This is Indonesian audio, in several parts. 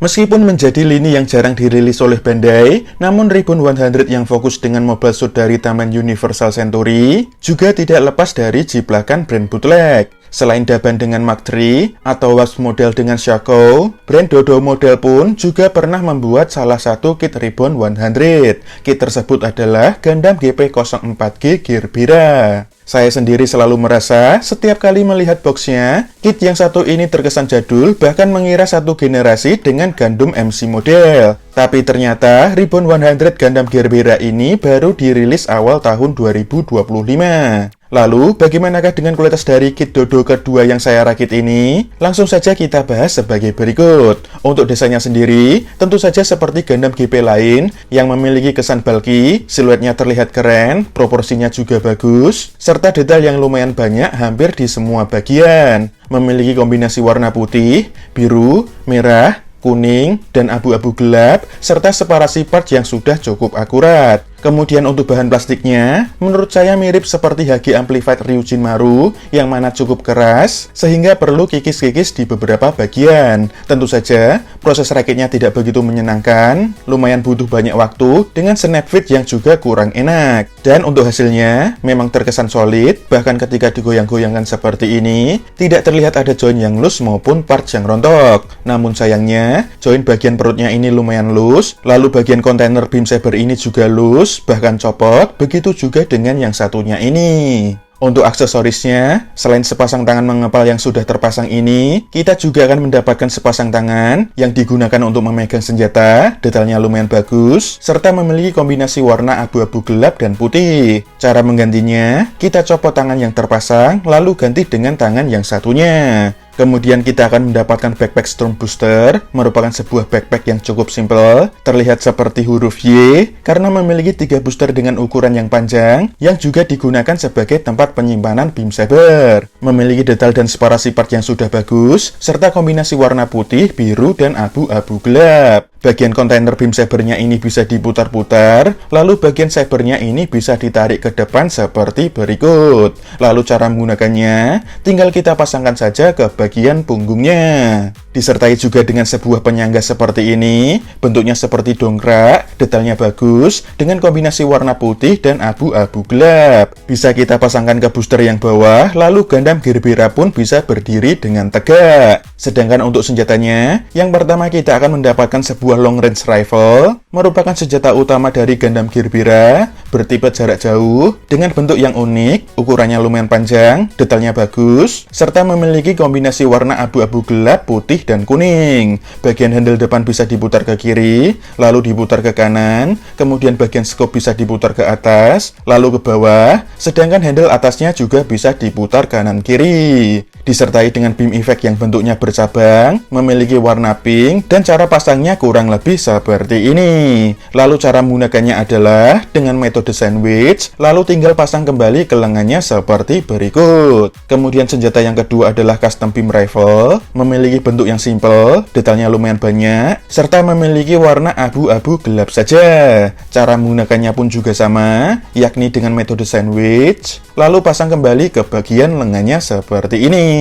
Meskipun menjadi lini yang jarang dirilis oleh Bandai, namun Ribbon 100 yang fokus dengan mobile suit dari Taman Universal Century juga tidak lepas dari jiplakan brand bootleg. Selain Daban dengan Mark III atau Wasp model dengan Shaco, brand Dodo model pun juga pernah membuat salah satu kit Ribbon 100. Kit tersebut adalah Gundam GP04G Gearbera. Saya sendiri selalu merasa setiap kali melihat boxnya, kit yang satu ini terkesan jadul, bahkan mengira satu generasi dengan Gundam MC model. Tapi ternyata Ribbon 100 Gundam Gearbera ini baru dirilis awal tahun 2025. Lalu, bagaimanakah dengan kualitas dari kit Dodo kedua yang saya rakit ini? Langsung saja kita bahas sebagai berikut. Untuk desainnya sendiri, tentu saja seperti Gundam GP lain yang memiliki kesan bulky, siluetnya terlihat keren, proporsinya juga bagus, serta detail yang lumayan banyak hampir di semua bagian. Memiliki kombinasi warna putih, biru, merah, kuning, dan abu-abu gelap, serta separasi part yang sudah cukup akurat. Kemudian untuk bahan plastiknya, menurut saya mirip seperti HG Amplified Ryujin Maru, yang mana cukup keras, sehingga perlu kikis-kikis di beberapa bagian. Tentu saja, proses rakitnya tidak begitu menyenangkan, lumayan butuh banyak waktu, dengan snap fit yang juga kurang enak. Dan untuk hasilnya, memang terkesan solid, bahkan ketika digoyang-goyangkan seperti ini, tidak terlihat ada join yang loose maupun parts yang rontok. Namun sayangnya, join bagian perutnya ini lumayan loose, lalu bagian kontainer beam saber ini juga loose, bahkan copot, begitu juga dengan yang satunya ini. Untuk aksesorisnya, selain sepasang tangan mengepal yang sudah terpasang ini, kita juga akan mendapatkan sepasang tangan yang digunakan untuk memegang senjata, detailnya lumayan bagus, serta memiliki kombinasi warna abu-abu gelap dan putih. Cara menggantinya, kita copot tangan yang terpasang, lalu ganti dengan tangan yang satunya. Kemudian kita akan mendapatkan backpack Storm Booster, merupakan sebuah backpack yang cukup simple, terlihat seperti huruf Y, karena memiliki 3 booster dengan ukuran yang panjang, yang juga digunakan sebagai tempat penyimpanan beam saber. Memiliki detail dan separasi part yang sudah bagus, serta kombinasi warna putih, biru, dan abu-abu gelap. Bagian kontainer beam sabernya ini bisa diputar-putar, lalu bagian sabernya ini bisa ditarik ke depan seperti berikut. Lalu cara menggunakannya, tinggal kita pasangkan saja ke bagian punggungnya. Disertai juga dengan sebuah penyangga seperti ini, bentuknya seperti dongkrak, detailnya bagus, dengan kombinasi warna putih dan abu-abu gelap. Bisa kita pasangkan ke booster yang bawah, lalu Gundam Gearbera pun bisa berdiri dengan tegak. Sedangkan untuk senjatanya, yang pertama kita akan mendapatkan sebuah long range rifle, merupakan senjata utama dari Gundam Gearbera, bertipe jarak jauh, dengan bentuk yang unik, ukurannya lumayan panjang, detailnya bagus, serta memiliki kombinasi warna abu-abu gelap, putih, dan kuning. Bagian handle depan bisa diputar ke kiri, lalu diputar ke kanan, kemudian bagian scope bisa diputar ke atas, lalu ke bawah, sedangkan handle atasnya juga bisa diputar kanan-kiri. Disertai dengan beam effect yang bentuknya bercabang, memiliki warna pink, dan cara pasangnya kurang lebih seperti ini. Lalu cara menggunakannya adalah dengan metode sandwich, lalu tinggal pasang kembali ke lengannya seperti berikut. Kemudian senjata yang kedua adalah custom beam rifle, memiliki bentuk yang simple, detailnya lumayan banyak, serta memiliki warna abu-abu gelap saja. Cara menggunakannya pun juga sama, yakni dengan metode sandwich, lalu pasang kembali ke bagian lengannya seperti ini.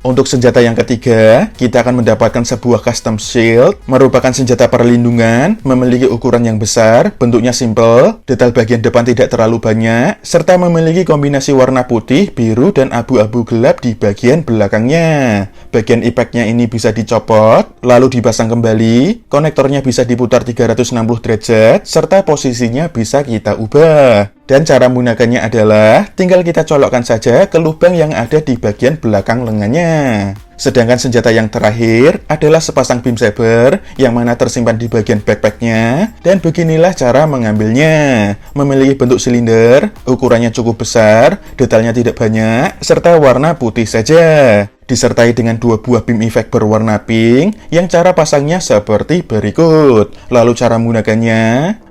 Untuk senjata yang ketiga, kita akan mendapatkan sebuah custom shield, merupakan senjata perlindungan, memiliki ukuran yang besar, bentuknya simple, detail bagian depan tidak terlalu banyak, serta memiliki kombinasi warna putih, biru, dan abu-abu gelap di bagian belakangnya. Bagian impact-nya ini bisa dicopot, lalu dipasang kembali, konektornya bisa diputar 360 derajat, serta posisinya bisa kita ubah. Dan cara menggunakannya adalah, tinggal kita colokkan saja ke lubang yang ada di bagian belakang lengannya. Sedangkan senjata yang terakhir adalah sepasang beam saber, yang mana tersimpan di bagian backpacknya, dan beginilah cara mengambilnya. Memiliki bentuk silinder, ukurannya cukup besar, detailnya tidak banyak, serta warna putih saja. Disertai dengan 2 buah beam effect berwarna pink, yang cara pasangnya seperti berikut. Lalu cara menggunakannya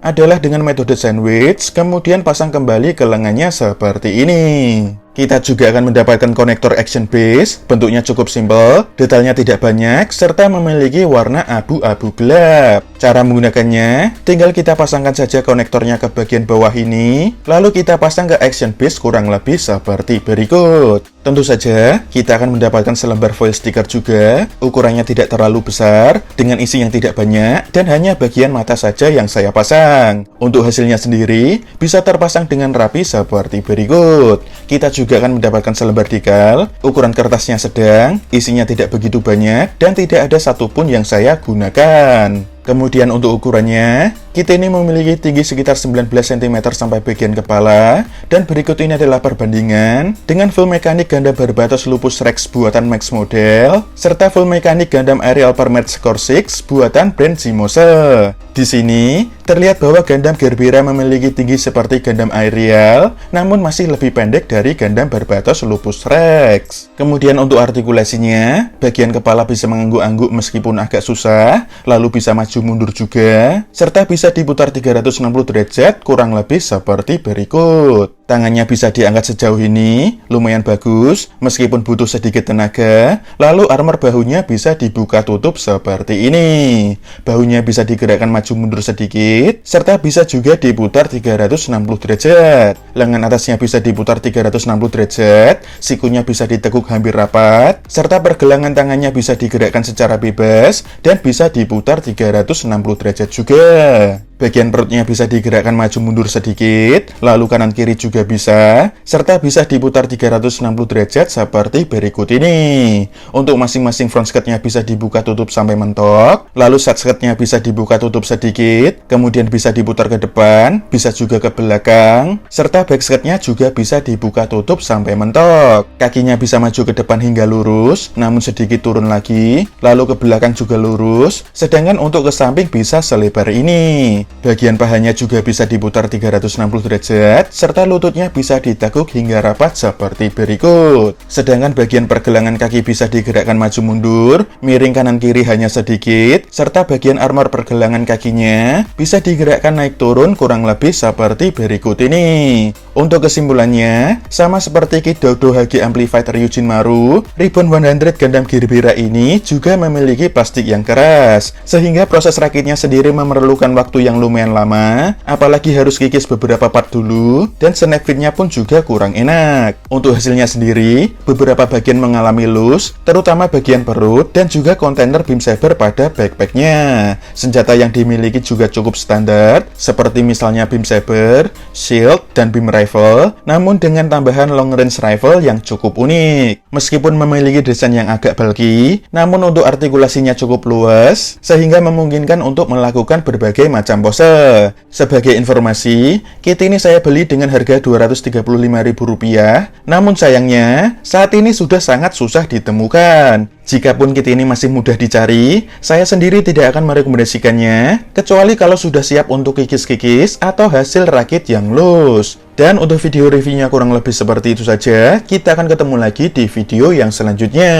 adalah dengan metode sandwich, kemudian pasang kembali ke lengannya seperti ini. Kita juga akan mendapatkan konektor action base, bentuknya cukup simpel, detailnya tidak banyak, serta memiliki warna abu-abu gelap. Cara menggunakannya, tinggal kita pasangkan saja konektornya ke bagian bawah ini, lalu kita pasang ke action base kurang lebih seperti berikut. Tentu saja, kita akan mendapatkan selembar foil stiker juga, ukurannya tidak terlalu besar, dengan isi yang tidak banyak, dan hanya bagian mata saja yang saya pasang. Untuk hasilnya sendiri, bisa terpasang dengan rapi seperti berikut. Kita juga akan mendapatkan selembar dekal, ukuran kertasnya sedang, isinya tidak begitu banyak, dan tidak ada satupun yang saya gunakan. Kemudian untuk ukurannya, kita ini memiliki tinggi sekitar 19 cm sampai bagian kepala, dan berikut ini adalah perbandingan dengan full mekanik Gundam Barbatos Lupus Rex buatan Max Model, serta full mekanik Gundam Aerial Permet Score 6 buatan brand Zimose. Di sini, terlihat bahwa Gundam Gerbera memiliki tinggi seperti Gundam Aerial, namun masih lebih pendek dari Gundam Barbatos Lupus Rex. Kemudian untuk artikulasinya, bagian kepala bisa mengangguk-angguk meskipun agak susah, lalu bisa maju mundur juga, serta bisa diputar 360 derajat kurang lebih seperti berikut. Tangannya bisa diangkat sejauh ini, lumayan bagus, meskipun butuh sedikit tenaga. Lalu armor bahunya bisa dibuka tutup seperti ini. Bahunya bisa digerakkan maju mundur sedikit, serta bisa juga diputar 360 derajat. Lengan atasnya bisa diputar 360 derajat, sikunya bisa ditekuk hampir rapat, serta pergelangan tangannya bisa digerakkan secara bebas, dan bisa diputar 360 derajat juga. Bagian perutnya bisa digerakkan maju mundur sedikit, lalu kanan kiri juga bisa, serta bisa diputar 360 derajat seperti berikut ini. Untuk masing-masing front skirtnya bisa dibuka tutup sampai mentok, lalu side skirtnya bisa dibuka tutup sedikit, kemudian bisa diputar ke depan, bisa juga ke belakang, serta back skirtnya juga bisa dibuka tutup sampai mentok. Kakinya bisa maju ke depan hingga lurus, namun sedikit turun lagi, lalu ke belakang juga lurus, sedangkan untuk ke samping bisa selebar ini. Bagian pahanya juga bisa diputar 360 derajat, serta lututnya bisa ditekuk hingga rapat seperti berikut. Sedangkan bagian pergelangan kaki bisa digerakkan maju mundur, miring kanan kiri hanya sedikit, serta bagian armor pergelangan kakinya bisa digerakkan naik turun kurang lebih seperti berikut ini. Untuk kesimpulannya, sama seperti kit Dodo HG Amplified Ryujin Maru, Ribbon 100 Gundam Gerbera ini juga memiliki plastik yang keras, sehingga proses rakitnya sendiri memerlukan waktu yang lumayan lama, apalagi harus kikis beberapa part dulu, dan snap fitnya pun juga kurang enak. Untuk hasilnya sendiri, beberapa bagian mengalami loose, terutama bagian perut, dan juga kontainer beam saber pada backpacknya. Senjata yang dimiliki juga cukup standar, seperti misalnya beam saber, shield, dan beam rifle, namun dengan tambahan long range rifle yang cukup unik. Meskipun memiliki desain yang agak bulky, namun untuk artikulasinya cukup luas, sehingga memungkinkan untuk melakukan berbagai macam pose. Sebagai informasi, kit ini saya beli dengan harga Rp235.000, namun sayangnya saat ini sudah sangat susah ditemukan. Jikapun kit ini masih mudah dicari, saya sendiri tidak akan merekomendasikannya, kecuali kalau sudah siap untuk kikis-kikis atau hasil rakit yang loose. Dan untuk video reviewnya kurang lebih seperti itu saja, kita akan ketemu lagi di video yang selanjutnya.